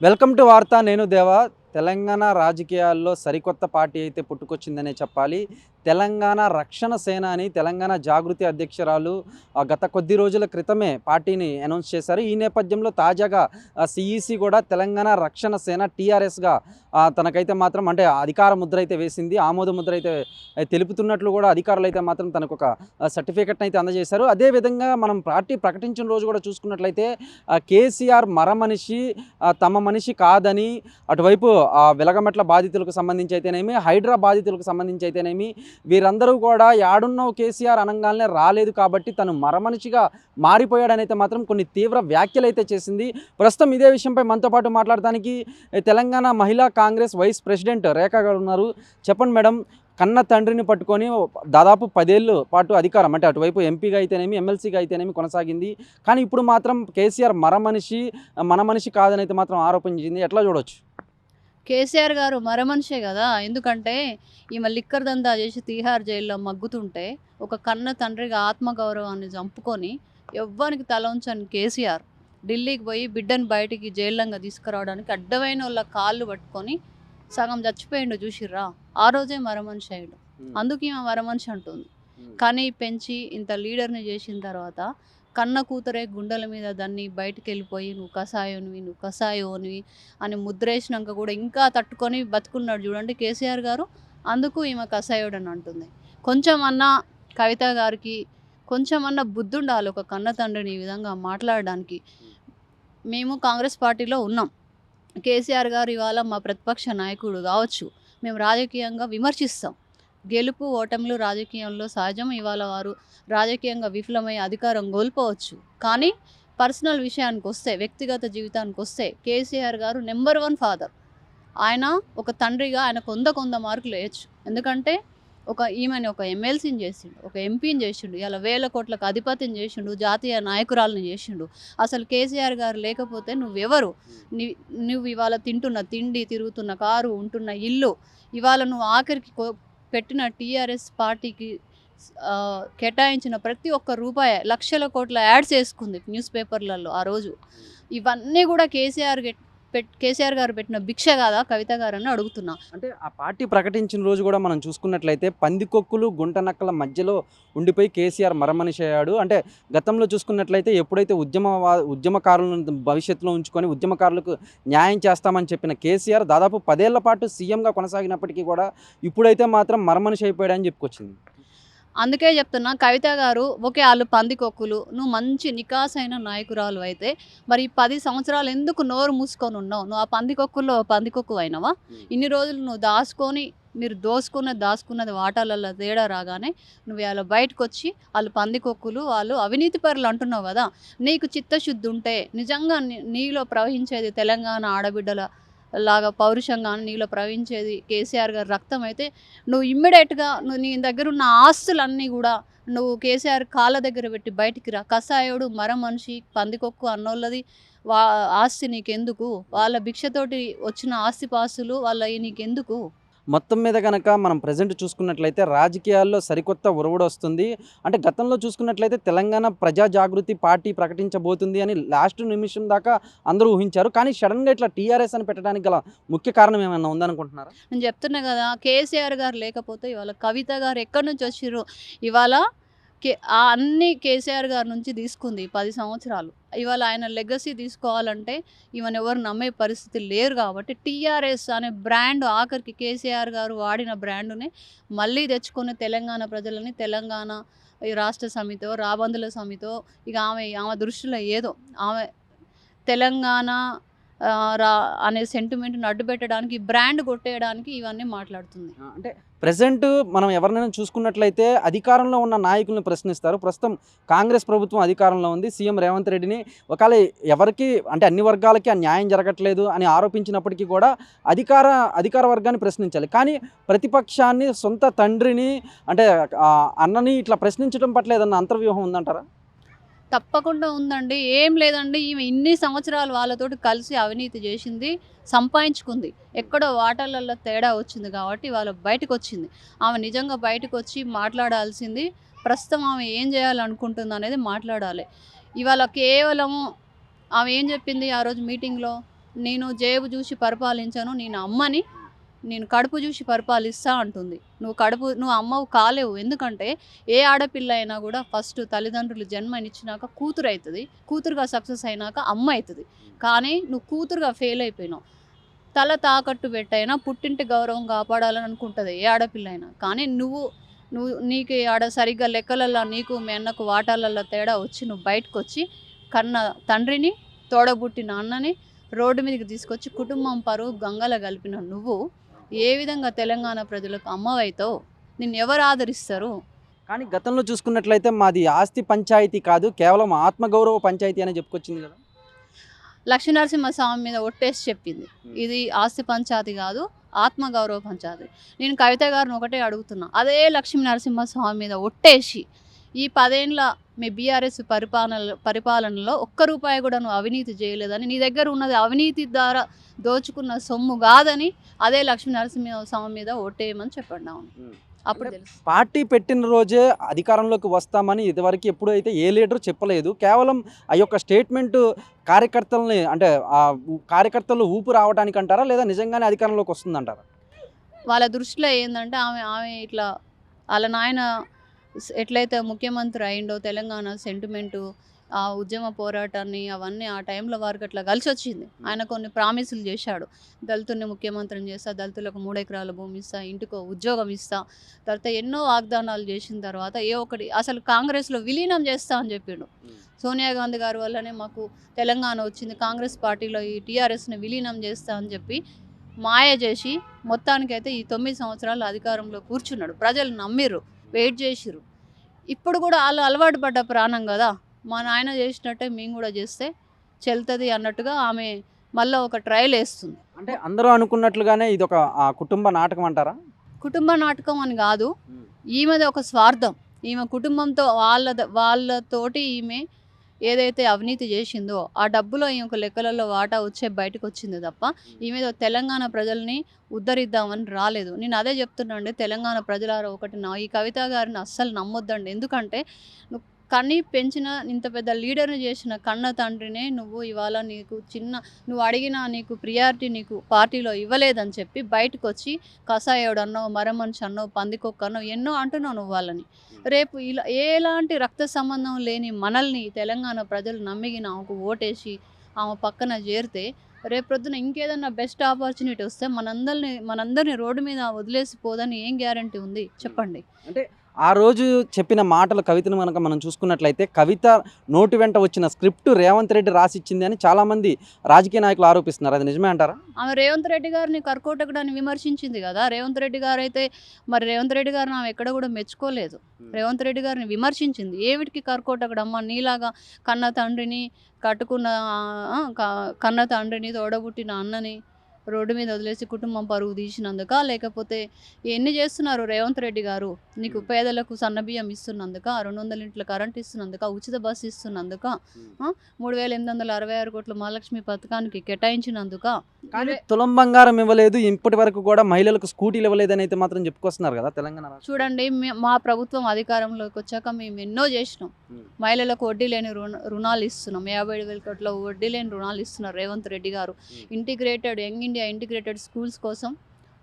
Welcome to వార్త. నేను దేవా. తెలంగాణ రాజకీయాల్లో సరికొత్త పార్టీ అయితే పుట్టుకొచ్చిందనే చెప్పాలి. తెలంగాణ రక్షణ సేన అని తెలంగాణ జాగృతి అధ్యక్షురాలు గత కొద్ది రోజుల క్రితమే పార్టీని అనౌన్స్ చేశారు. ఈ నేపథ్యంలో తాజాగా సిఈసి కూడా తెలంగాణ రక్షణ సేన టీఆర్ఎస్గా తనకైతే మాత్రం అంటే అధికార ముద్ర అయితే వేసింది. ఆమోద ముద్ర అయితే తెలుపుతున్నట్లు కూడా అధికారులు అయితే మాత్రం తనకు ఒక సర్టిఫికెట్ని అయితే అందజేశారు. అదేవిధంగా మనం పార్టీ ప్రకటించిన రోజు కూడా చూసుకున్నట్లయితే కేసీఆర్ మరమనిషి తమ మనిషి కాదని అటువైపు వెలగమెట్ల బాధితులకు సంబంధించి అయితేనేమి, హైడ్రా బాధితులకు సంబంధించి అయితేనేమి, వీరందరూ కూడా యాడున్నావు కేసీఆర్ అనగానే రాలేదు కాబట్టి తను మరమనిషిగా మారిపోయాడని అయితే మాత్రం కొన్ని తీవ్ర వ్యాఖ్యలు అయితే చేసింది. ప్రస్తుతం ఇదే విషయంపై మనతో పాటు మాట్లాడడానికి తెలంగాణ మహిళా కాంగ్రెస్ వైస్ ప్రెసిడెంట్ రేఖా గారు ఉన్నారు. చెప్పండి మేడం, కన్న తండ్రిని పట్టుకొని దాదాపు 10 ఏళ్ళు పాటు అధికారం అంటే అటువైపు ఎంపీగా అయితేనేమి, ఎమ్మెల్సీగా అయితేనేమి కొనసాగింది. కానీ ఇప్పుడు మాత్రం కేసీఆర్ మన మనిషి కాదని అయితే మాత్రం ఆరోపించింది. ఎట్లా చూడొచ్చు? కేసీఆర్ గారు మరమనిషే కదా. ఎందుకంటే ఈమె లిక్కర్ దందా చేసి తీహార్ జైల్లో మగ్గుతుంటే ఒక కన్న తండ్రిగా ఆత్మగౌరవాన్ని చంపుకొని ఎవ్వరికి తల ఉంచని కేసీఆర్ ఢిల్లీకి పోయి బిడ్డను బయటికి జైల్లంగా తీసుకురావడానికి అడ్డమైన వాళ్ళ కాళ్ళు పట్టుకొని సగం చచ్చిపోయిండు చూసిర్రా. ఆ రోజే మరమనిషి అయ్యాడు. అందుకు ఈమె మరమనిషి అంటుంది. కానీ పెంచి ఇంత లీడర్ని చేసిన తర్వాత కన్న కూతురే గుండెల మీద దాన్ని బయటికి వెళ్ళిపోయి నువ్వు కసాయోనివి అని ముద్రేసినాక కూడా ఇంకా తట్టుకొని బతుకున్నాడు చూడండి కేసీఆర్ గారు. అందుకు ఈమె కసాయోడు అని అంటుంది. కొంచెమన్నా కవిత గారికి కొంచెమన్నా బుద్ధి ఉండాలి ఒక కన్న తండ్రిని ఈ విధంగా మాట్లాడడానికి. మేము కాంగ్రెస్ పార్టీలో ఉన్నాం. కేసీఆర్ గారు ఇవాళ మా ప్రతిపక్ష నాయకుడు కావచ్చు. మేము రాజకీయంగా విమర్శిస్తాం. గెలుపు ఓటములు రాజకీయంలో సహజం. ఇవాళ వారు రాజకీయంగా విఫలమై అధికారం కోల్పోవచ్చు. కానీ పర్సనల్ విషయానికి వస్తే, వ్యక్తిగత జీవితానికి వస్తే కేసీఆర్ గారు నెంబర్ 1 ఫాదర్. ఆయన ఒక తండ్రిగా ఆయనకు 100 మార్కులు వేయచ్చు. ఎందుకంటే ఈమెని ఒక ఎమ్మెల్సీని చేసిండు, ఒక ఎంపీని చేసిండు, ఇలా వేల కోట్లకు అధిపతిని చేసిండు, జాతీయ నాయకురాలను చేసిండు. అసలు కేసీఆర్ గారు లేకపోతే నువ్వెవరు? నువ్వు ఇవాళ తింటున్న తిండి, తిరుగుతున్న కారు, ఉంటున్న ఇల్లు, ఇవాళ నువ్వు ఆఖరికి పెట్టిన టీఆర్ఎస్ పార్టీకి కేటాయించిన ప్రతి ఒక్క రూపాయి లక్షల కోట్ల యాడ్స్ వేసుకుంది న్యూస్ పేపర్లలో ఆ రోజు. ఇవన్నీ కూడా కేసీఆర్ గారు పెట్టిన భిక్ష కాదా కవిత గారు అని అడుగుతున్నా. అంటే ఆ పార్టీ ప్రకటించిన రోజు కూడా మనం చూసుకున్నట్లయితే పందికొక్కులు గుంటనక్కల మధ్యలో ఉండిపోయి కేసీఆర్ మరమనిషి అయ్యాడు. అంటే గతంలో చూసుకున్నట్లయితే ఎప్పుడైతే ఉద్యమకారులను భవిష్యత్తులో ఉంచుకొని ఉద్యమకారులకు న్యాయం చేస్తామని చెప్పిన కేసీఆర్ దాదాపు 10 ఏళ్ల పాటు సీఎంగా కొనసాగినప్పటికీ కూడా ఇప్పుడైతే మాత్రం మరమనిషి అయిపోయాడని చెప్పుకొచ్చింది. అందుకే చెప్తున్నా కవిత గారు, ఓకే వాళ్ళు పందికొక్కులు, నువ్వు మంచి నికాసైన నాయకురాలు అయితే మరి 10 సంవత్సరాలు ఎందుకు నోరు మూసుకొని ఉన్నావు? నువ్వు ఆ పందికొక్కుల్లో పందికొక్కు అయినావా? ఇన్ని రోజులు నువ్వు మీరు దాచుకున్నది వాటాలలో తేడా రాగానే నువ్వు అలా బయటకు వచ్చి వాళ్ళు పందికొక్కులు, వాళ్ళు అవినీతి పరులు అంటున్నావు కదా. నీకు చిత్తశుద్ధి ఉంటే నిజంగా నీలో ప్రవహించేది తెలంగాణ ఆడబిడ్డల లాగా పౌరుషంగా నీలో ప్రవహించేది కేసీఆర్ గారి రక్తం అయితే నువ్వు ఇమ్మీడియట్గా నీ దగ్గర ఉన్న ఆస్తులన్నీ కూడా నువ్వు కేసీఆర్ కాళ్ళ దగ్గర పెట్టి బయటికి రా. కసాయోడు మరమనిషి పందికొక్కు అన్నోళ్ళది ఆస్తి నీకెందుకు? వాళ్ళ భిక్షతోటి వచ్చిన ఆస్తిపాస్తులు నీకెందుకు? మొత్తం మీద కనుక మనం ప్రజెంట్ చూసుకున్నట్లయితే రాజకీయాల్లో సరికొత్త ఒరవడి వస్తుంది. అంటే గతంలో చూసుకున్నట్లయితే తెలంగాణ ప్రజా జాగృతి పార్టీ ప్రకటించబోతుంది అని లాస్ట్ నిమిషం దాకా అందరూ ఊహించారు. కానీ సడన్గా ఇట్లా టీఆర్ఎస్ అని పెట్టడానికి గల ముఖ్య కారణం ఏమైనా ఉందనుకుంటున్నారా? నేను చెప్తున్నా కదా, కేసీఆర్ గారు లేకపోతే ఇవాళ కవిత గారు ఎక్కడి నుంచి వచ్చిర్రు? ఇవాళ అన్ని కేసీఆర్ గారి నుంచి తీసుకుంది 10 సంవత్సరాలు. ఇవాళ ఆయన లెగసీ తీసుకోవాలంటే ఈమెను ఎవరు నమ్మే పరిస్థితి లేరు. కాబట్టి టీఆర్ఎస్ అనే బ్రాండ్ ఆఖరికి కేసీఆర్ గారు వాడిన బ్రాండుని మళ్ళీ తెచ్చుకునే తెలంగాణ ప్రజలని, తెలంగాణ ఈ రాష్ట్ర సమితో, రాబందుల సమితో, ఇక ఆమె దృష్టిలో ఏదో ఆమె తెలంగాణ అనే సెంటిమెంట్ని అడ్డుపెట్టడానికి, బ్రాండ్ కొట్టేయడానికి ఇవన్నీ మాట్లాడుతుంది. అంటే ప్రజెంట్ మనం ఎవరినైనా చూసుకున్నట్లయితే అధికారంలో ఉన్న నాయకులను ప్రశ్నిస్తారు. ప్రస్తుతం కాంగ్రెస్ ప్రభుత్వం అధికారంలో ఉంది. సీఎం రేవంత్ రెడ్డిని ఒకవేళ ఎవరికి అంటే అన్ని వర్గాలకి ఆ న్యాయం జరగట్లేదు అని ఆరోపించినప్పటికీ కూడా అధికార వర్గాన్ని ప్రశ్నించాలి. కానీ ప్రతిపక్షాన్ని, సొంత తండ్రిని అంటే అన్నని ఇట్లా ప్రశ్నించడం పట్ల ఏదన్నా అంతర్వ్యూహం ఉందంటారా? తప్పకుండా ఉందండి. ఏం లేదండి, ఈమె ఇన్ని సంవత్సరాలు వాళ్ళతోటి కలిసి అవినీతి చేసింది, సంపాదించుకుంది. ఎక్కడో వాటాలలో తేడా వచ్చింది కాబట్టి వాళ్ళ బయటకు వచ్చింది. ఆమె నిజంగా బయటకు వచ్చి మాట్లాడాల్సింది. ప్రస్తుతం ఆమె ఏం చేయాలనుకుంటుంది అనేది మాట్లాడాలి. ఇవాళ కేవలము ఆమె ఏం చెప్పింది ఆ రోజు మీటింగ్లో? నేను జేబు చూసి పరిపాలించను, నేను అమ్మని, నేను కడుపు చూసి పరిపాలిస్తా అంటుంది. నువ్వు అమ్మవు కాలేవు. ఎందుకంటే ఏ ఆడపిల్ల అయినా కూడా ఫస్ట్ తల్లిదండ్రులు జన్మనిచ్చినాక కూతురు అవుతుంది, కూతురుగా సక్సెస్ అయినాక అమ్మ అవుతుంది. కానీ నువ్వు కూతురుగా ఫెయిల్ అయిపోయినావు. తల తాకట్టు పెట్టైనా పుట్టింటి గౌరవం కాపాడాలని అనుకుంటుంది ఏ ఆడపిల్ల అయినా. కానీ నువ్వు నువ్వు నీకు ఆడ సరిగ్గా లెక్కలల్లో నీకు మీ అన్నకు వాటాలల్లో తేడా వచ్చి నువ్వు బయటకు వచ్చి కన్న తండ్రిని, తోడబుట్టిన అన్నని రోడ్డు మీదకి తీసుకొచ్చి కుటుంబం పరువు గంగల కలిపిన నువ్వు ఏ విధంగా తెలంగాణ ప్రజలకు అమ్మవైతావు? నిన్ను ఎవరు ఆదరిస్తారు? కానీ గతంలో చూసుకున్నట్లయితే మాది ఆస్తి పంచాయతీ కాదు, కేవలం ఆత్మగౌరవ పంచాయతీ అని చెప్పుకొచ్చింది కదా. లక్ష్మీనరసింహస్వామి మీద ఒట్టేసి చెప్పింది, ఇది ఆస్తి పంచాయతీ కాదు, ఆత్మగౌరవ పంచాయతీ. నేను కవిత గారిని ఒకటే అడుగుతున్నా, అదే లక్ష్మీనరసింహస్వామి మీద ఒట్టేసి ఈ 10 ఏళ్ళ మీ బీఆర్ఎస్ పరిపాలనలో ఒక్క రూపాయి కూడా నువ్వు అవినీతి చేయలేదని, నీ దగ్గర ఉన్నది అవినీతి ద్వారా దోచుకున్న సొమ్ము కాదని అదే లక్ష్మీనరసింహస్వామి మీద ఒట్టేయమని చెప్పండి. అవును, అప్పుడు తెలుసు. పార్టీ పెట్టిన రోజే అధికారంలోకి వస్తామని ఇదివరకు ఎప్పుడైతే ఏ లీడర్ చెప్పలేదు. కేవలం ఆ యొక్క స్టేట్మెంట్ కార్యకర్తలని, అంటే ఆ కార్యకర్తలు ఊపు రావడానికి అంటారా, లేదా నిజంగానే అధికారంలోకి వస్తుందంటారా? వాళ్ళ దృష్టిలో ఏంటంటే ఆమె ఇట్లా వాళ్ళ నాయన ఎట్లయితే ముఖ్యమంత్రి అయిండో తెలంగాణ సెంటిమెంటు, ఆ ఉద్యమ పోరాటాన్ని అవన్నీ ఆ టైంలో వారికి అట్లా కలిసి వచ్చింది. ఆయన కొన్ని ప్రామిసులు చేశాడు, దళితుల్ని ముఖ్యమంత్రిని చేస్తా, దళితులకు 3 ఎకరాల భూమి ఇస్తా, ఇంటికో ఉద్యోగం ఇస్తా, తర్వాత ఎన్నో వాగ్దానాలు చేసిన తర్వాత ఏ ఒకటి అసలు కాంగ్రెస్లో విలీనం చేస్తా అని చెప్పిండు. సోనియా గాంధీ గారి వల్లనే మాకు తెలంగాణ వచ్చింది, కాంగ్రెస్ పార్టీలో ఈ టీఆర్ఎస్ని విలీనం చేస్తా అని చెప్పి మాయ చేసి మొత్తానికైతే ఈ 9 సంవత్సరాలు అధికారంలో కూర్చున్నాడు. ప్రజలు నమ్మిర్రు, వెయిట్ చేసిర్రు. ఇప్పుడు కూడా వాళ్ళు అలవాటు పడ్డ ప్రాణం కదా, మా నాయన చేసినట్టే మేము కూడా చేస్తే చెల్తుంది అన్నట్టుగా ఆమె మళ్ళీ ఒక ట్రయల్ వేస్తుంది. అంటే అందరూ అనుకున్నట్లుగానే ఇది ఒక కుటుంబ నాటకం అంటారా? కుటుంబ నాటకం అని కాదు, ఈమెది ఒక స్వార్థం. ఈమె కుటుంబంతో వాళ్ళతోటి ఈమె ఏదైతే అవినీతి చేసిందో ఆ డబ్బులో ఈ యొక్క లెక్కలలో వాటా వచ్చే బయటకు వచ్చింది తప్ప ఈమె తెలంగాణ ప్రజల్ని ఉద్ధరిద్దామని రాలేదు. నేను అదే చెప్తున్నాండి, తెలంగాణ ప్రజలారా ఒకటి, ఈ కవిత గారిని అస్సలు నమ్మొద్దండి. ఎందుకంటే నువ్వు కని పెంచిన ఇంత పెద్ద లీడర్ని చేసిన కన్న తండ్రినే నువ్వు ఇవాళ నువ్వు అడిగిన నీకు ప్రియారిటీ నీకు పార్టీలో ఇవ్వలేదని చెప్పి బయటకు వచ్చి కసాయోడు అన్నావు, మరమనిషి అన్నావు, పందికొక్క అన్నావు, ఎన్నో అంటున్నావు నువ్వు వాళ్ళని. రేపు ఇలా ఎలాంటి రక్త సంబంధం లేని మనల్ని తెలంగాణ ప్రజలు నమ్మిగిన ఆమెకు ఓటేసి ఆమె పక్కన చేరితే రేపు ప్రొద్దున ఇంకేదన్నా బెస్ట్ ఆపర్చునిటీ వస్తే మనందరినీ రోడ్డు మీద వదిలేసి పోదని ఏం గ్యారంటీ ఉంది చెప్పండి? అంటే ఆ రోజు చెప్పిన మాటలు కవితను కనుక మనం చూసుకున్నట్లయితే కవిత నోటి వెంట వచ్చిన స్క్రిప్ట్ రేవంత్ రెడ్డి రాసిచ్చింది అని చాలామంది రాజకీయ నాయకులు ఆరోపిస్తున్నారు. అది నిజమే అంటారా? ఆమె రేవంత్ రెడ్డి గారిని కర్కోటకుడని విమర్శించింది కదా. రేవంత్ రెడ్డి గారు అయితే మరి రేవంత్ రెడ్డి గారిని ఆమె ఎక్కడ కూడా మెచ్చుకోలేదు. రేవంత్ రెడ్డి గారిని విమర్శించింది. ఏమిటికి కర్కోటకుడమ్మ, నీలాగా కన్న తండ్రిని కన్న తండ్రిని తోడబుట్టిన అన్నని రోడ్డు మీద వదిలేసి కుటుంబం పరువు తీసినందుక, లేకపోతే ఎన్ని చేస్తున్నారు రేవంత్ రెడ్డి గారు? నీకు పేదలకు సన్నబియ్యం ఇస్తున్నందుక, 200 యూనిట్ల కరెంట్ ఇస్తున్నందుక, ఉచిత బస్సు ఇస్తున్నందుక, 3,866 కోట్ల మహాలక్ష్మి పథకానికి కేటాయించినందుక. కానీ తులం బంగారం ఇవ్వలేదు, ఇప్పటి వరకు కూడా మహిళలకు స్కూటీలు ఇవ్వలేదని అయితే మాత్రం చెప్పుకొస్తున్నారు కదా తెలంగాణ. చూడండి, మా ప్రభుత్వం అధికారంలోకి వచ్చాక మేము ఎన్నో చేసినాం. మహిళలకు వడ్డీ లేని రుణాలు ఇస్తున్నాం, 57,000 కోట్ల వడ్డీ లేని రుణాలు ఇస్తున్నారు రేవంత్ రెడ్డి గారు. Integrated young India integrated schools కోసం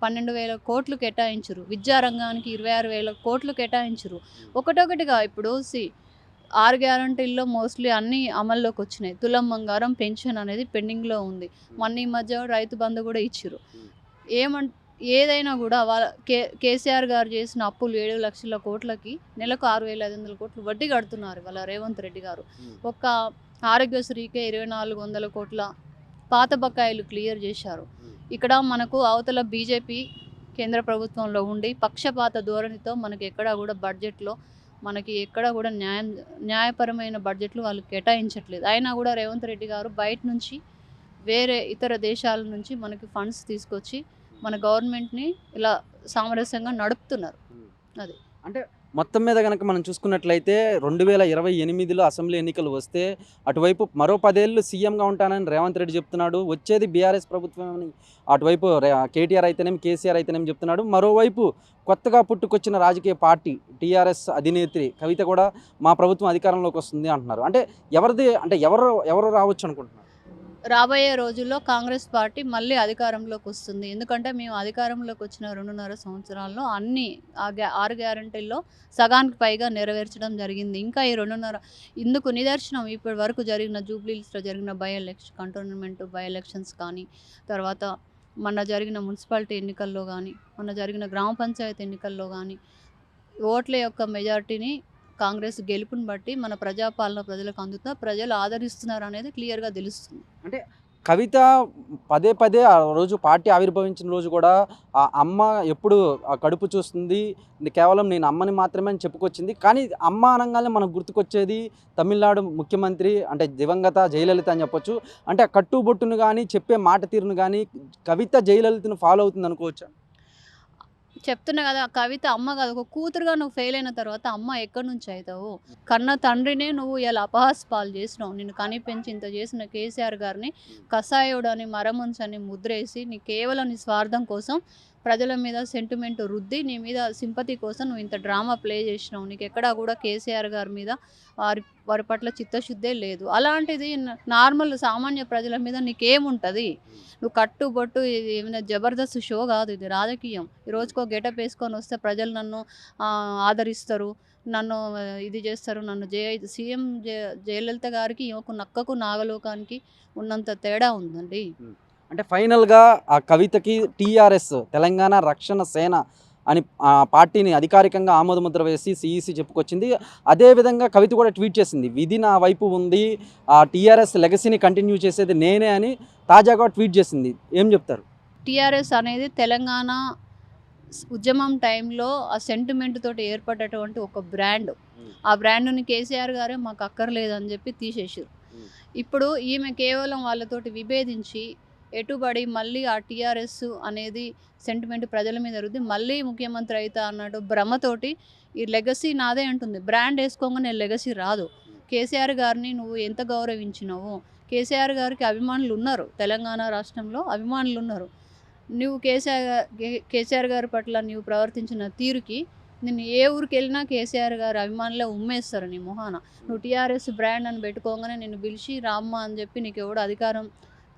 12,000 కోట్లు కేటాయించరు, విద్యారంగానికి 26,000 కోట్లు కేటాయించరు. ఒకటొకటిగా ఇప్పుడు 6 గ్యారంటీల్లో మోస్ట్లీ అన్నీ అమల్లోకి వచ్చినాయి. తులం బంగారం, పెన్షన్ అనేది పెండింగ్లో ఉంది. మొన్న ఈ మధ్య రైతు బంధు కూడా ఇచ్చారు. ఏదైనా కూడా కేసీఆర్ గారు చేసిన అప్పులు 7 లక్షల కోట్లకి నెలకు 6,500 కోట్లు వడ్డీ కడుతున్నారు వాళ్ళ రేవంత్ రెడ్డి గారు. ఒక్క ఆరోగ్యశ్రీకే 2,400 కోట్ల పాత బకాయిలు క్లియర్ చేశారు. ఇక్కడ మనకు అవతల బీజేపీ కేంద్ర ప్రభుత్వంలో ఉండి పక్షపాత ధోరణితో మనకి ఎక్కడా కూడా బడ్జెట్లో మనకి ఎక్కడా కూడా న్యాయపరమైన బడ్జెట్లు వాళ్ళు కేటాయించట్లేదు. అయినా కూడా రేవంత్ రెడ్డి గారు బయట నుంచి వేరే ఇతర దేశాల నుంచి మనకి ఫండ్స్ తీసుకొచ్చి మన గవర్నమెంట్ని ఇలా సామరస్యంగా నడుపుతున్నారు. అది అంటే మొత్తం మీద కనుక మనం చూసుకున్నట్లయితే 2028లో అసెంబ్లీ ఎన్నికలు వస్తే అటువైపు మరో 10 ఏళ్ళు సీఎంగా ఉంటానని రేవంత్ రెడ్డి చెప్తున్నాడు. వచ్చేది బీఆర్ఎస్ ప్రభుత్వం అని అటువైపు కేటీఆర్ అయితేనేమి కేసీఆర్ అయితేనేమి చెప్తున్నాడు. మరోవైపు కొత్తగా పుట్టుకొచ్చిన రాజకీయ పార్టీ టీఆర్ఎస్ అధినేత్రి కవిత కూడా మా ప్రభుత్వం అధికారంలోకి వస్తుంది అంటున్నారు. అంటే ఎవరు రావచ్చు అనుకుంటున్నారు? రాబోయే రోజుల్లో కాంగ్రెస్ పార్టీ మళ్ళీ అధికారంలోకి వస్తుంది. ఎందుకంటే మేము అధికారంలోకి వచ్చిన 2.5 సంవత్సరాల్లో అన్ని 6 గ్యారంటీల్లో సగానికి పైగా నెరవేర్చడం జరిగింది. ఇంకా ఈ 2.5 ఇందుకు నిదర్శనం ఇప్పటి వరకు జరిగిన జూబ్లీహిల్స్‌లో జరిగిన కంటోన్మెంట్ బై ఎలక్షన్స్ కానీ, తర్వాత మొన్న జరిగిన మున్సిపాలిటీ ఎన్నికల్లో గానీ, మొన్న జరిగిన గ్రామ పంచాయతీ ఎన్నికల్లో గానీ, ఓట్ల యొక్క మెజారిటీని కాంగ్రెస్ గెలుపుని బట్టి మన ప్రజాపాలన ప్రజలకు అందుతా ప్రజలు ఆదరిస్తున్నారనేది క్లియర్‌గా తెలుస్తుంది. అంటే కవిత పదే పదే ఆ రోజు పార్టీ ఆవిర్భవించిన రోజు కూడా ఆ అమ్మ ఎప్పుడు ఆ కడుపు చూస్తుంది, కేవలం నేను అమ్మని మాత్రమే అని చెప్పుకొచ్చింది. కానీ అమ్మ అనగానే మనకు గుర్తుకొచ్చేది తమిళనాడు ముఖ్యమంత్రి అంటే దివంగత జయలలిత అని చెప్పొచ్చు. అంటే ఆ కట్టుబొట్టును కానీ చెప్పే మాట తీరును కానీ కవిత జయలలితను ఫాలో అవుతుంది అనుకోవచ్చా? చెప్తున్నా కదా! కవిత అమ్మ కాదు. ఒక కూతురుగా నువ్వు ఫెయిల్ అయిన తర్వాత అమ్మ ఎక్కడి నుంచి అయితావు? కన్న తండ్రినే నువ్వు ఇలా అపహాస్య పాలు చేసినావు. నిన్ను కని పెంచి ఇంత చేసిన కేసీఆర్ గారిని కసాయుడని, మరమనిషని ముద్రేసి నీ కేవలం నీ స్వార్థం కోసం ప్రజల మీద సెంటిమెంట్ రుద్ది నీ మీద సింపతి కోసం నువ్వు ఇంత డ్రామా ప్లే చేసినావు. నీకెక్కడా కూడా కేసీఆర్ గారి మీద వారి వారి పట్ల చిత్తశుద్ధే లేదు. అలాంటిది నార్మల్ సామాన్య ప్రజల మీద నీకేముంటది? నువ్వు కట్టుబొట్టు ఇది ఏమైనా జబర్దస్త్ షో కాదు, ఇది రాజకీయం. ఈ రోజుకో గెటప్ వేసుకొని వస్తే ప్రజలు నన్ను ఆదరిస్తారు, నన్ను ఇది చేస్తారు. నన్ను సీఎం జయలలిత గారికి ఈమెకు నక్కకు నాగలోకానికి ఉన్నంత తేడా ఉందండి. అంటే ఫైనల్‌గా ఆ కవితకి టీఆర్ఎస్ తెలంగాణ రక్షణ సేన అని పార్టీని అధికారికంగా ఆమోదముద్ర వేసి సీఈసీ చెప్పుకొచ్చింది. అదేవిధంగా కవిత కూడా ట్వీట్ చేసింది. విధి నా వైపు ఉంది, ఆ టీఆర్ఎస్ లెగసీని కంటిన్యూ చేసేది నేనే అని తాజాగా ట్వీట్ చేసింది. ఏం చెప్తారు? టీఆర్ఎస్ అనేది తెలంగాణ ఉద్యమం టైంలో ఆ సెంటిమెంట్ తోటి ఏర్పడ్డటువంటి ఒక బ్రాండ్. ఆ బ్రాండ్‌ని కేసీఆర్ గారే మాకు అక్కర్లేదని చెప్పి తీసేసిర్రు. ఇప్పుడు ఈమె కేవలం వాళ్ళతోటి విభేదించి ఎటుబడి మళ్ళీ ఆ టీఆర్ఎస్ అనేది సెంటిమెంట్ ప్రజల మీద రుద్ది మళ్ళీ ముఖ్యమంత్రి అయితా అన్నట్టు భ్రమతోటి ఈ లెగసీ నాదే అంటుంది. బ్రాండ్ వేసుకోగానే లెగసీ రాదు. కేసీఆర్ గారిని నువ్వు ఎంత గౌరవించినావు? కేసీఆర్ గారికి అభిమానులు ఉన్నారు. తెలంగాణ రాష్ట్రంలో అభిమానులు ఉన్నారు. నువ్వు కేసీఆర్ గారి పట్ల నువ్వు ప్రవర్తించిన తీరుకి నిన్ను ఏ ఊరికి వెళ్ళినా కేసీఆర్ గారి అభిమానులే ఉమ్మేస్తారు నీ మొహాన. నువ్వు టీఆర్ఎస్ బ్రాండ్ అని పెట్టుకోగానే నిన్ను పిలిచి రామ్మ అని చెప్పి నీకు ఎవడు అధికారం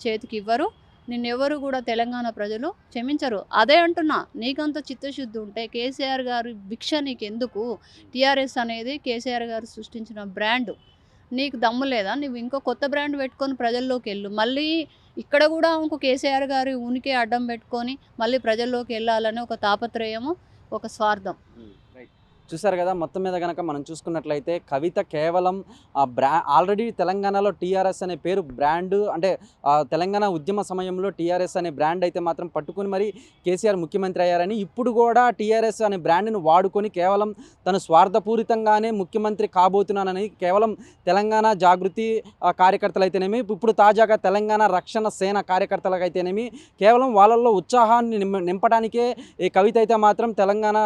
చేతికి ఇవ్వరు. నిన్నెవరు కూడా తెలంగాణ ప్రజలు క్షమించరు. అదే అంటున్నా, నీకంత చిత్తశుద్ధి ఉంటే కేసీఆర్ గారి భిక్ష నీకెందుకు? టీఆర్ఎస్ అనేది కేసీఆర్ గారు సృష్టించిన బ్రాండ్. నీకు దమ్ము లేదా? నువ్వు ఇంకో కొత్త బ్రాండ్ పెట్టుకొని ప్రజల్లోకి వెళ్ళు. మళ్ళీ ఇక్కడ కూడా ఇంకో కేసీఆర్ గారి ఉనికి అడ్డం పెట్టుకొని మళ్ళీ ప్రజల్లోకి వెళ్ళాలని ఒక తాపత్రయము, ఒక స్వార్థం. చూసారు కదా, మొత్తం మీద కనుక మనం చూసుకున్నట్లయితే కవిత కేవలం ఆల్రెడీ తెలంగాణలో టీఆర్ఎస్ అనే పేరు బ్రాండ్ అంటే తెలంగాణ ఉద్యమ సమయంలో టీఆర్ఎస్ అనే బ్రాండ్ అయితే మాత్రం పట్టుకుని మరి కేసీఆర్ ముఖ్యమంత్రి అయ్యారని, ఇప్పుడు కూడా టీఆర్ఎస్ అనే బ్రాండ్ను వాడుకొని కేవలం తను స్వార్థపూరితంగానే ముఖ్యమంత్రి కాబోతున్నానని కేవలం తెలంగాణ జాగృతి కార్యకర్తలు అయితేనేమి, ఇప్పుడు తాజాగా తెలంగాణ రక్షణ సేన కార్యకర్తలకు అయితేనేమి కేవలం వాళ్ళల్లో ఉత్సాహాన్ని నింపడానికే ఈ కవిత అయితే మాత్రం తెలంగాణ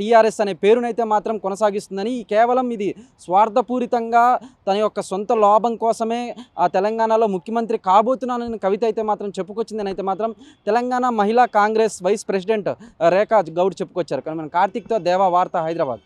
టీఆర్ఎస్ అనే పేరునైతే మాత్రం కొనసాగిస్తుందని, కేవలం ఇది స్వార్థపూరితంగా తన యొక్క సొంత లాభం కోసమే ఆ తెలంగాణలో ముఖ్యమంత్రి కాబోతున్నానని కవిత అయితే మాత్రం చెప్పుకొచ్చిందని అయితే మాత్రం తెలంగాణ మహిళా కాంగ్రెస్ వైస్ ప్రెసిడెంట్ రేఖా గౌడ్ చెప్పుకొచ్చారు. కానీ మనం కార్తీక్తో దేవా వార్త హైదరాబాద్.